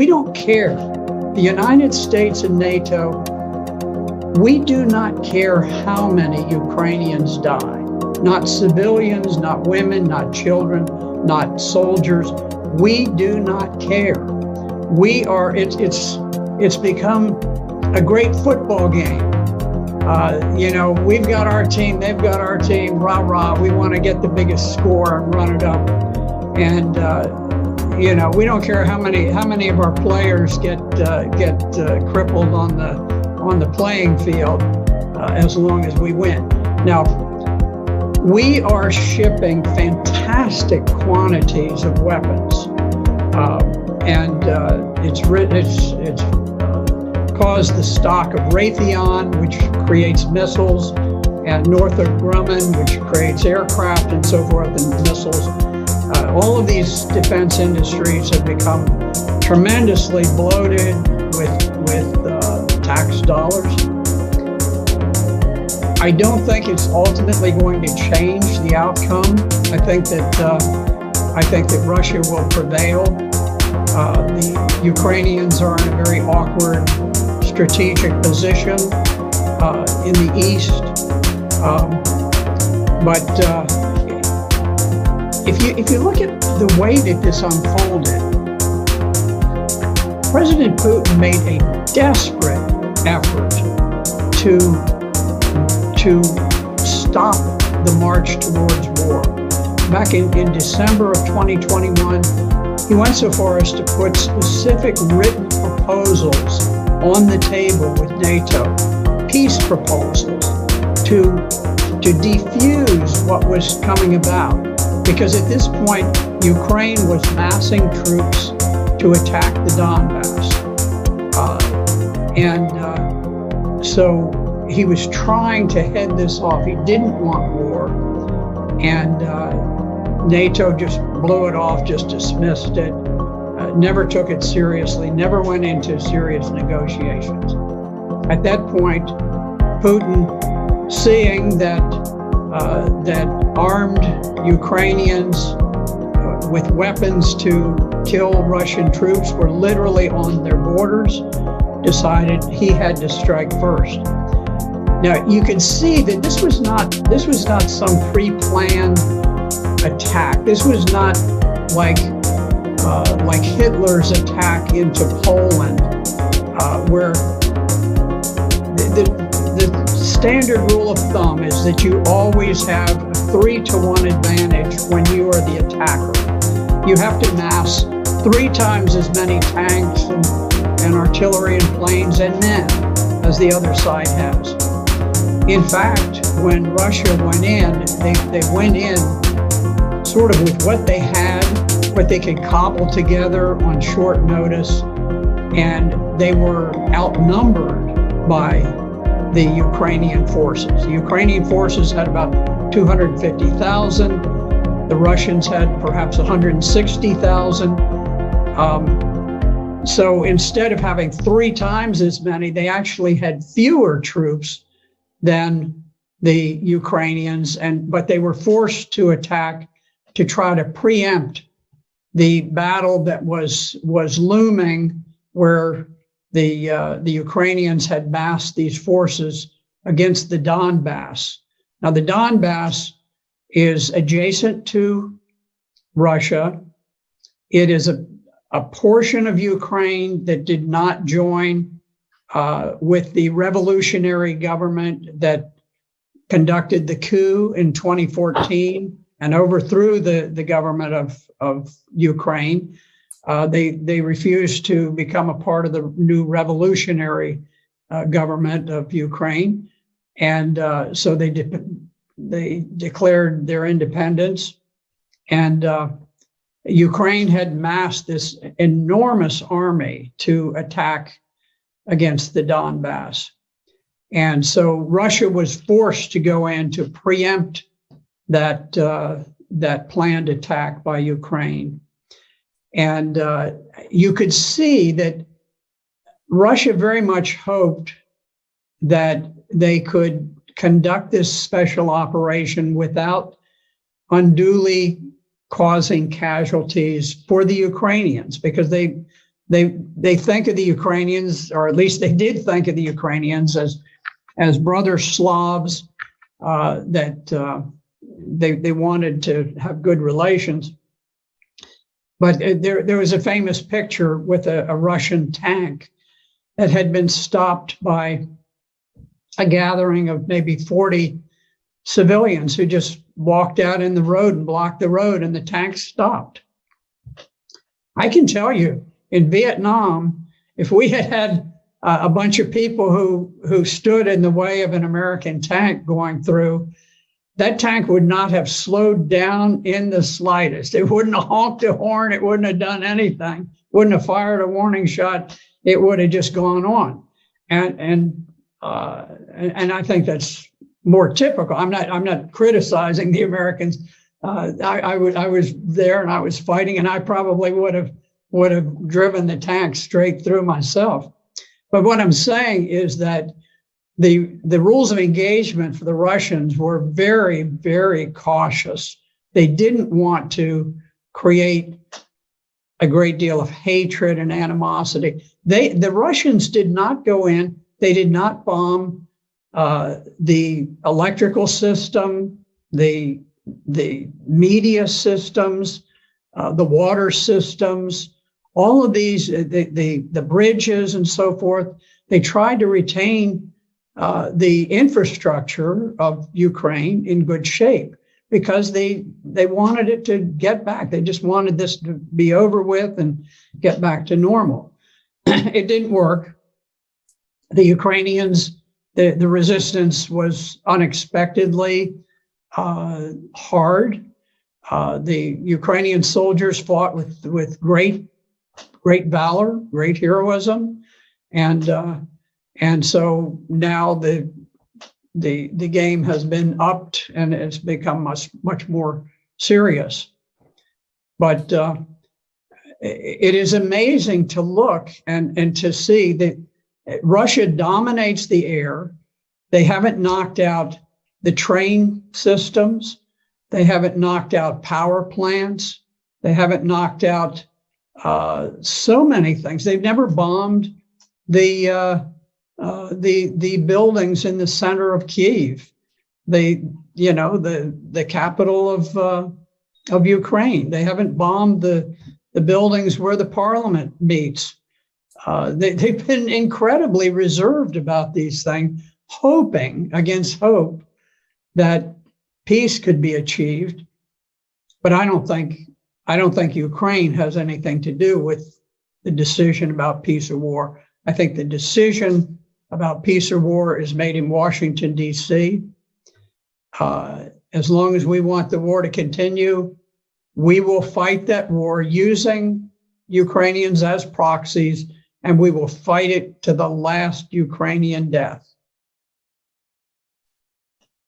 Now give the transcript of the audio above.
We don't care. The United States and NATO, we do not care how many Ukrainians die. Not civilians, not women, not children, not soldiers. We do not care. We are, it's become a great football game. We've got our team, they've got our team, rah, rah. We want to get the biggest score and run it up. And, we don't care how many of our players get crippled on the playing field, as long as we win. Now, we are shipping fantastic quantities of weapons, and it's caused the stock of Raytheon, which creates missiles, and Northrop Grumman, which creates aircraft and so forth, and missiles. All of these defense industries have become tremendously bloated with tax dollars. I don't think it's ultimately going to change the outcome. I think that Russia will prevail. The Ukrainians are in a very awkward strategic position in the east, if you look at the way that this unfolded, President Putin made a desperate effort to stop the march towards war. Back in December of 2021, he went so far as to put specific written proposals on the table with NATO, peace proposals, to defuse what was coming about. Because at this point, Ukraine was massing troops to attack the Donbass. So he was trying to head this off. He didn't want war. And NATO just blew it off, just dismissed it, never took it seriously, never went into serious negotiations. At that point, Putin, seeing that armed Ukrainians with weapons to kill Russian troops were literally on their borders, decided he had to strike first. Now you can see that this was not some pre-planned attack. This was not like Hitler's attack into Poland, where the standard rule of thumb is that you always have a 3-to-1 advantage when you are the attacker. You have to mass 3 times as many tanks and artillery and planes and men as the other side has. In fact, when Russia went in, they went in sort of with what they had, what they could cobble together on short notice, and they were outnumbered by the Ukrainian forces. The Ukrainian forces had about 250,000. The Russians had perhaps 160,000. So instead of having 3 times as many, they actually had fewer troops than the Ukrainians, but they were forced to attack to try to preempt the battle that was looming, where the Ukrainians had massed these forces against the Donbass. Now, the Donbass is adjacent to Russia. It is a portion of Ukraine that did not join with the revolutionary government that conducted the coup in 2014 and overthrew the government of Ukraine. They refused to become a part of the new revolutionary government of Ukraine. And so they declared their independence. And Ukraine had massed this enormous army to attack against the Donbass. And so Russia was forced to go in to preempt that planned attack by Ukraine. And you could see that Russia very much hoped that they could conduct this special operation without unduly causing casualties for the Ukrainians, because they they think of the Ukrainians, or at least they did think of the Ukrainians as brother Slavs, that they wanted to have good relations. But there was a famous picture with a Russian tank that had been stopped by a gathering of maybe 40 civilians who just walked out in the road and blocked the road, and the tank stopped. I can tell you, in Vietnam, if we had had a bunch of people who stood in the way of an American tank going through, that tank would not have slowed down in the slightest. It wouldn't have honked a horn. It wouldn't have done anything. Wouldn't have fired a warning shot. It would have just gone on. And I think that's more typical. I'm not criticizing the Americans. I was there and I was fighting, and I probably would have driven the tank straight through myself. But what I'm saying is that the rules of engagement for the Russians were very, very cautious. They didn't want to create a great deal of hatred and animosity. The Russians did not go in. They did not bomb the electrical system, the media systems, the water systems, all of these, the bridges and so forth. They tried to retain the infrastructure of Ukraine in good shape because they wanted it to get back. They just wanted this to be over with and get back to normal. It didn't work. The Ukrainians, the resistance was unexpectedly hard. The Ukrainian soldiers fought with great valor, great heroism, and so now the game has been upped and it's become much more serious. But it is amazing to look and to see that Russia dominates the air. They haven't knocked out the train systems. They haven't knocked out power plants. They haven't knocked out so many things. They've never bombed the buildings in the center of Kyiv, the capital of Ukraine. They haven't bombed the buildings where the parliament meets. They've been incredibly reserved about these things, hoping against hope that peace could be achieved. But I don't think Ukraine has anything to do with the decision about peace or war. I think the decision about peace or war is made in Washington, D.C. As long as we want the war to continue, we will fight that war using Ukrainians as proxies, and we will fight it to the last Ukrainian death.